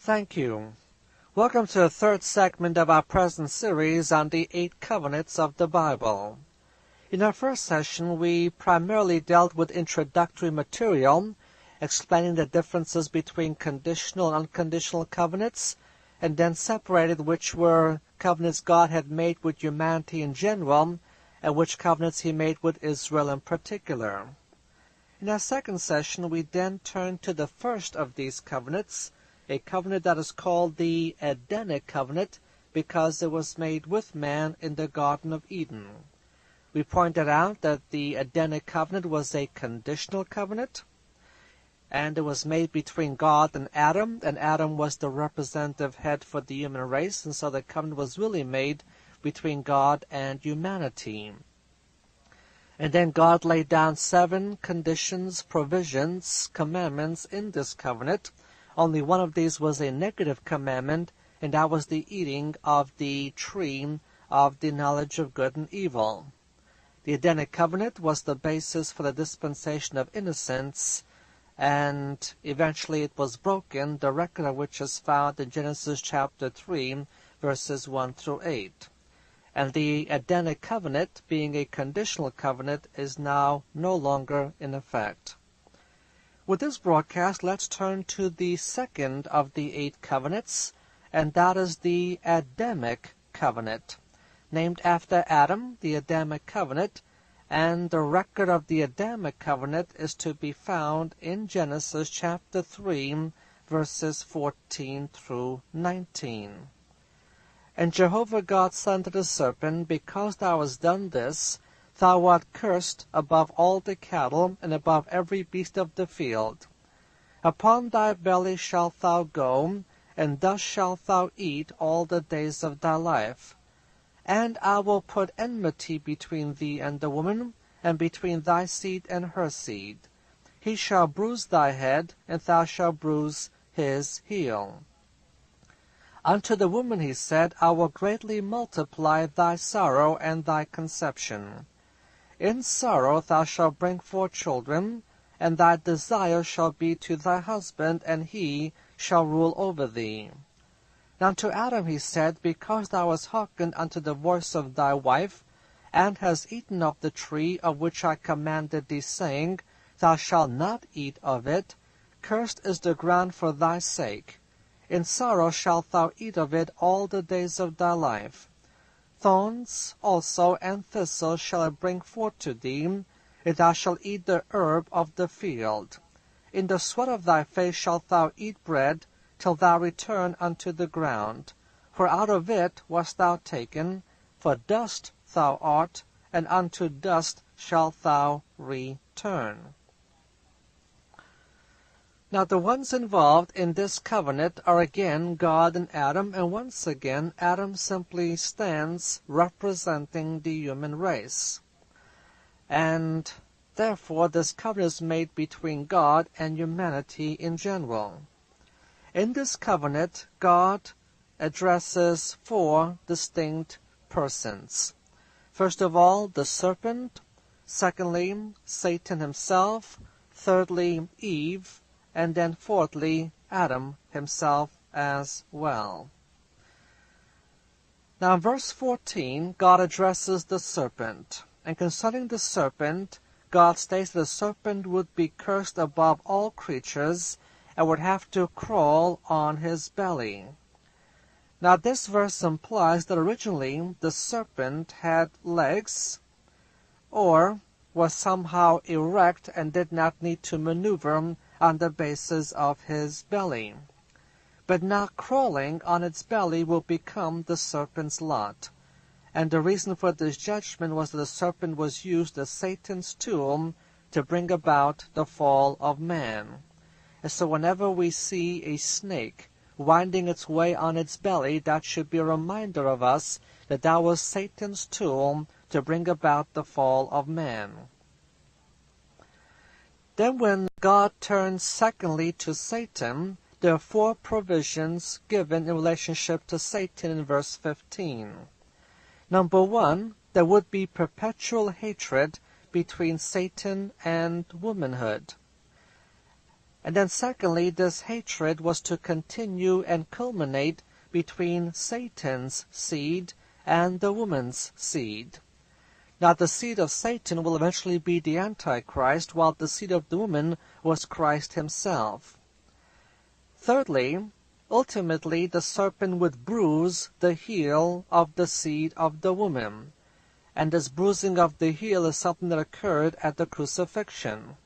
Thank you. Welcome to the third segment of our present series on the 8 covenants of the Bible. In our first session, we primarily dealt with introductory material, explaining the differences between conditional and unconditional covenants, and then separated which were covenants God had made with humanity in general, and which covenants he made with Israel in particular. In our second session, we then turned to the first of these covenants, a covenant that is called the Adamic Covenant because it was made with man in the Garden of Eden. We pointed out that the Adamic Covenant was a conditional covenant, and it was made between God and Adam was the representative head for the human race, and so the covenant was really made between God and humanity. And then God laid down 7 conditions, provisions, commandments in this covenant. Only one of these was a negative commandment, and that was the eating of the tree of the knowledge of good and evil. The Adamic Covenant was the basis for the dispensation of innocence, and eventually it was broken, the record of which is found in Genesis chapter 3, verses 1 through 8. And the Adamic Covenant, being a conditional covenant, is now no longer in effect. With this broadcast, let's turn to the second of the 8 covenants, and that is the Adamic Covenant. Named after Adam, the Adamic Covenant, and the record of the Adamic Covenant is to be found in Genesis chapter 3, verses 14 through 19. And Jehovah God said unto the serpent, Because thou hast done this, thou art cursed above all the cattle, and above every beast of the field. Upon thy belly shalt thou go, and thus shalt thou eat all the days of thy life. And I will put enmity between thee and the woman, and between thy seed and her seed. He shall bruise thy head, and thou shalt bruise his heel. Unto the woman he said, I will greatly multiply thy sorrow and thy conception. In sorrow thou shalt bring forth children, and thy desire shall be to thy husband, and he shall rule over thee. Now to Adam he said, Because thou hast hearkened unto the voice of thy wife, and hast eaten of the tree of which I commanded thee, saying, Thou shalt not eat of it, cursed is the ground for thy sake. In sorrow shalt thou eat of it all the days of thy life. Thorns also and thistles shall I bring forth to thee, and thou shalt eat the herb of the field. In the sweat of thy face shalt thou eat bread, till thou return unto the ground. For out of it wast thou taken, for dust thou art, and unto dust shalt thou return. Now the ones involved in this covenant are again God and Adam, and once again Adam simply stands representing the human race. And therefore this covenant is made between God and humanity in general. In this covenant, God addresses 4 distinct persons. First of all, the serpent. Secondly, Satan himself. Thirdly, Eve. And then fourthly, Adam himself as well. Now in verse 14, God addresses the serpent. And concerning the serpent, God states that the serpent would be cursed above all creatures, and would have to crawl on his belly. Now this verse implies that originally the serpent had legs, or was somehow erect and did not need to maneuver on the basis of his belly. But now crawling on its belly will become the serpent's lot. And the reason for this judgment was that the serpent was used as Satan's tool to bring about the fall of man. And so whenever we see a snake winding its way on its belly, that should be a reminder of us that that was Satan's tool to bring about the fall of man. Then when God turns secondly to Satan, there are 4 provisions given in relationship to Satan in verse 15. Number 1, there would be perpetual hatred between Satan and womanhood. And then secondly, this hatred was to continue and culminate between Satan's seed and the woman's seed. Now the seed of Satan will eventually be the Antichrist, while the seed of the woman was Christ himself. Thirdly, ultimately the serpent would bruise the heel of the seed of the woman, and this bruising of the heel is something that occurred at the crucifixion.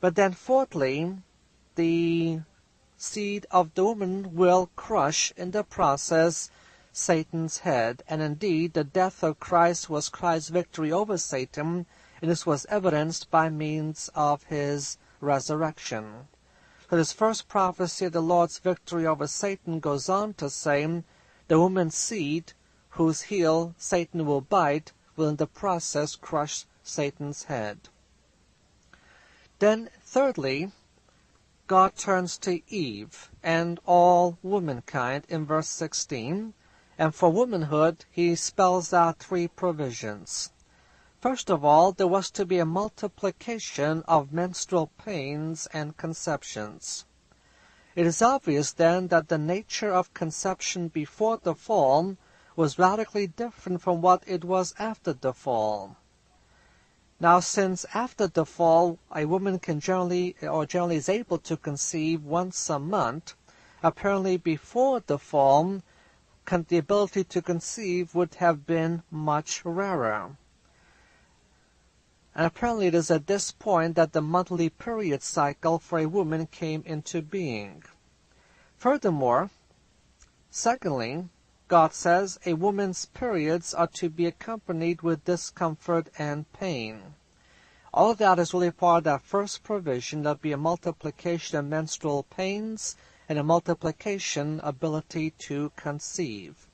But then fourthly, the seed of the woman will crush in the process Satan's head, and indeed the death of Christ was Christ's victory over Satan, and this was evidenced by means of his resurrection. So this first prophecy of the Lord's victory over Satan goes on to say, the woman's seed, whose heel Satan will bite, will in the process crush Satan's head. Then thirdly, God turns to Eve and all womankind in verse 16, and for womanhood he spells out three provisions. First of all, there was to be a multiplication of menstrual pains and conceptions. It is obvious then that the nature of conception before the fall was radically different from what it was after the fall. Now, since after the fall a woman can generally is able to conceive once a month, apparently before the fall the ability to conceive would have been much rarer. And apparently it is at this point that the monthly period cycle for a woman came into being. Furthermore, secondly, God says a woman's periods are to be accompanied with discomfort and pain. All of that is really part of that first provision. There'll be a multiplication of menstrual pains and a multiplication ability to conceive.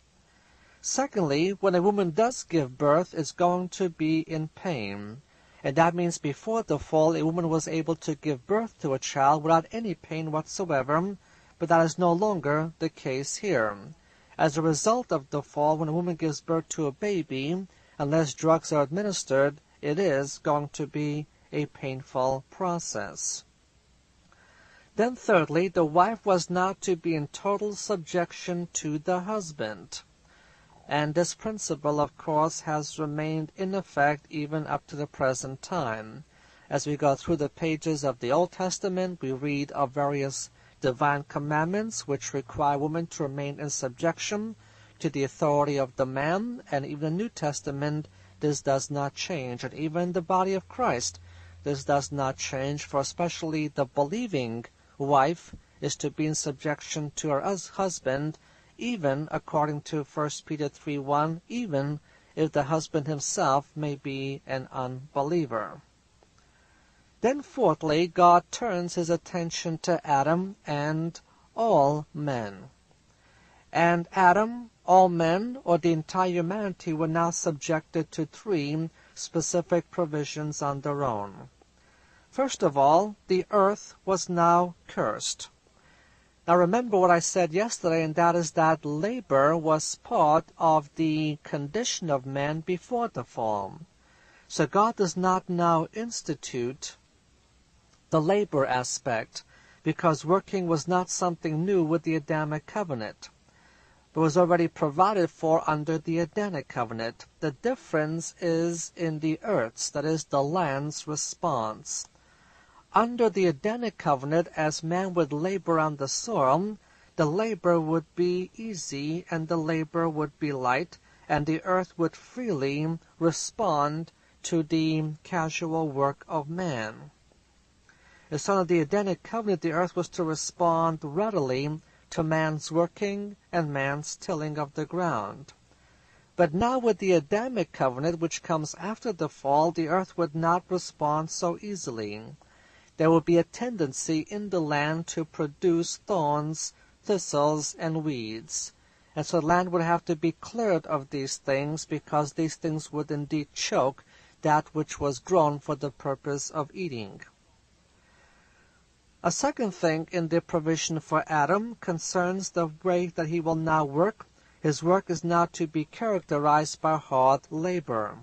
Secondly, when a woman does give birth, it's going to be in pain. And that means before the fall, a woman was able to give birth to a child without any pain whatsoever, but that is no longer the case here. As a result of the fall, when a woman gives birth to a baby, unless drugs are administered, it is going to be a painful process. Then thirdly, the wife was now to be in total subjection to the husband. And this principle, of course, has remained in effect even up to the present time. As we go through the pages of the Old Testament, we read of various divine commandments which require women to remain in subjection to the authority of the man, and even in the New Testament this does not change. And even in the body of Christ this does not change, for especially the believing wife is to be in subjection to her husband, even according to 1 Peter 3:1, even if the husband himself may be an unbeliever. Then fourthly, God turns his attention to Adam and all men. And Adam, all men, or the entire humanity, were now subjected to three specific provisions on their own. First of all, the earth was now cursed. Now remember what I said yesterday, and that is that labor was part of the condition of man before the fall. So God does not now institute the labor aspect, because working was not something new with the Adamic Covenant, but was already provided for under the Adamic Covenant. The difference is in the earth's, that is, the land's response. Under the Adamic Covenant, as man would labor on the soil, the labor would be easy and the labor would be light, and the earth would freely respond to the casual work of man. As under the Adamic Covenant, the earth was to respond readily to man's working and man's tilling of the ground. But now with the Adamic Covenant, which comes after the fall, the earth would not respond so easily. There would be a tendency in the land to produce thorns, thistles, and weeds. And so the land would have to be cleared of these things, because these things would indeed choke that which was grown for the purpose of eating. A second thing in the provision for Adam concerns the way that he will now work. His work is now to be characterized by hard labor.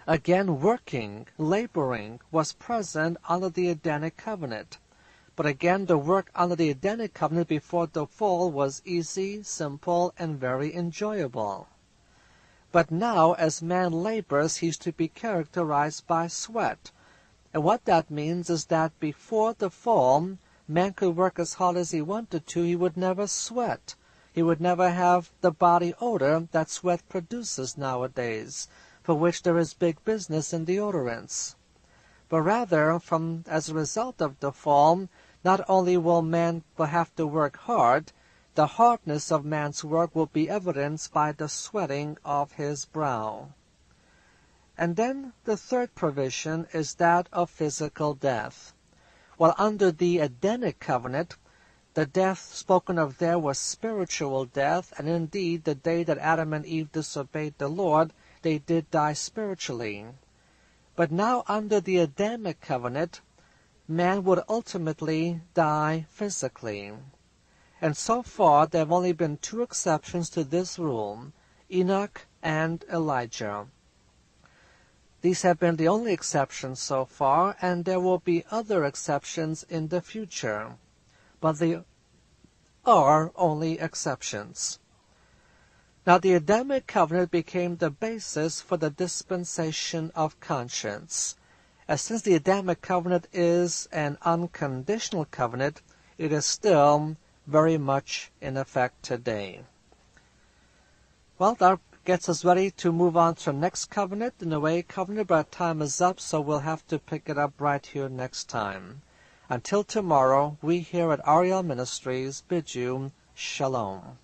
Again, working, laboring, was present under the Adamic Covenant. But again, the work under the Adamic Covenant before the fall was easy, simple, and very enjoyable. But now, as man labors, he is to be characterized by sweat. And what that means is that before the fall, man could work as hard as he wanted to. He would never sweat. He would never have the body odor that sweat produces nowadays, for which there is big business in deodorants. But rather, as a result of the fall, not only will man have to work hard, the hardness of man's work will be evidenced by the sweating of his brow. And then the third provision is that of physical death. While under the Adamic Covenant, the death spoken of there was spiritual death, and indeed the day that Adam and Eve disobeyed the Lord, they did die spiritually. But now under the Adamic Covenant, man would ultimately die physically. And so far there have only been two exceptions to this rule, Enoch and Elijah. These have been the only exceptions so far, and there will be other exceptions in the future. But they are only exceptions. Now the Adamic Covenant became the basis for the dispensation of conscience. As since the Adamic Covenant is an unconditional covenant, it is still very much in effect today. Well, that gets us ready to move on to the next covenant, the Noahic Covenant, but time is up, so we'll have to pick it up right here next time. Until tomorrow, we here at Ariel Ministries bid you Shalom.